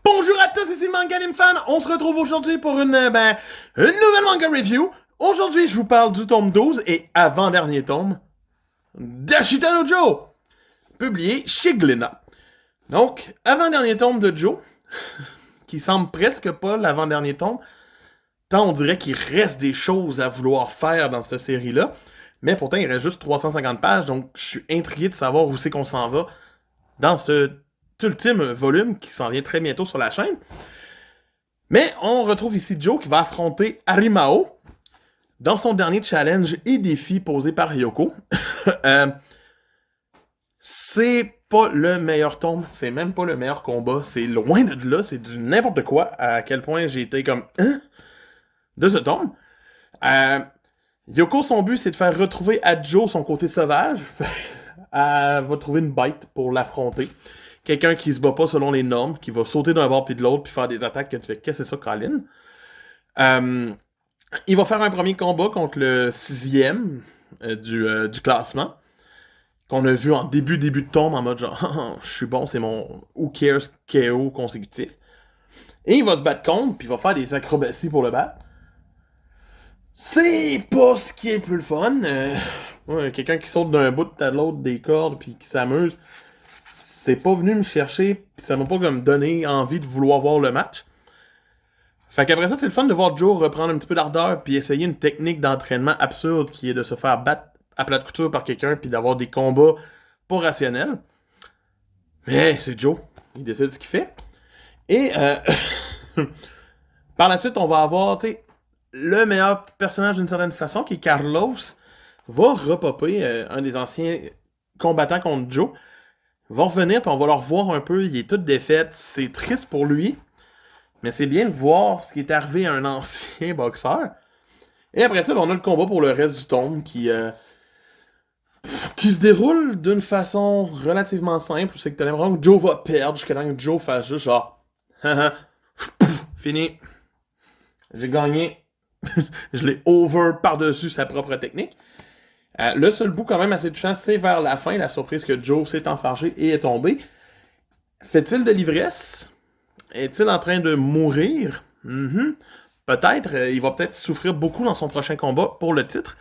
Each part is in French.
Bonjour à tous, ici Manga Anime Fan. On se retrouve aujourd'hui pour une nouvelle manga review. Aujourd'hui, je vous parle du tome 12 et avant-dernier tome d'Ashita no Joe, publié chez Glénat. Donc, avant-dernier tome de Joe, qui semble presque pas l'avant-dernier tome, tant on dirait qu'il reste des choses à vouloir faire dans cette série-là. Mais pourtant, il reste juste 350 pages, donc je suis intrigué de savoir où c'est qu'on s'en va dans ce ultime volume qui s'en vient très bientôt sur la chaîne. Mais on retrouve ici Joe qui va affronter Harimao dans son dernier challenge et défi posé par Yoko. C'est pas le meilleur tome, c'est même pas le meilleur combat, c'est loin de là, c'est du n'importe quoi, à quel point j'ai été comme hein? De ce tome. Yoko, son but, c'est de faire retrouver à Joe son côté sauvage. Elle va trouver une bête pour l'affronter. Quelqu'un qui se bat pas selon les normes, qui va sauter d'un bord puis de l'autre puis faire des attaques que tu fais. Qu'est-ce que c'est ça, Colin? Il va faire un premier combat contre le 6e du classement, qu'on a vu en début de tome en mode genre je suis bon, c'est mon Who Cares KO consécutif. Et il va se battre contre, puis il va faire des acrobaties pour le battre. C'est pas ce qui est plus le fun. Quelqu'un qui saute d'un bout à l'autre des cordes puis qui s'amuse, c'est pas venu me chercher, pis ça m'a pas comme donné envie de vouloir voir le match. Fait qu'après ça, c'est le fun de voir Joe reprendre un petit peu d'ardeur puis essayer une technique d'entraînement absurde qui est de se faire battre à plat de couture par quelqu'un puis d'avoir des combats pas rationnels. Mais c'est Joe, il décide ce qu'il fait. Et par la suite, on va avoir, tu sais, le meilleur personnage d'une certaine façon, qui est Carlos, va repopper un des anciens combattants contre Joe. Va revenir, puis on va le revoir un peu. Il est tout défait. C'est triste pour lui. Mais c'est bien de voir ce qui est arrivé à un ancien boxeur. Et après ça, on a le combat pour le reste du tome qui se déroule d'une façon relativement simple. C'est que t'as l'impression que Joe va perdre jusqu'à temps que Joe fasse juste genre fini. J'ai gagné. Je l'ai over par-dessus sa propre technique. Le seul bout quand même assez touchant, c'est vers la fin, la surprise que Joe s'est enfargé et est tombé. Fait-il de l'ivresse? Est-il en train de mourir? Peut-être. Il va peut-être souffrir beaucoup dans son prochain combat pour le titre.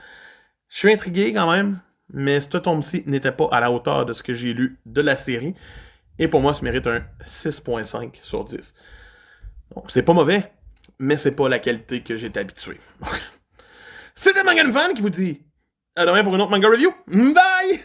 Je suis intrigué quand même, mais ce tome-ci n'était pas à la hauteur de ce que j'ai lu de la série. Et pour moi, ça mérite un 6.5 sur 10. Donc, c'est pas mauvais, mais c'est pas la qualité que j'étais habitué. C'était Manga Fan qui vous dit à demain pour une autre manga review. Bye!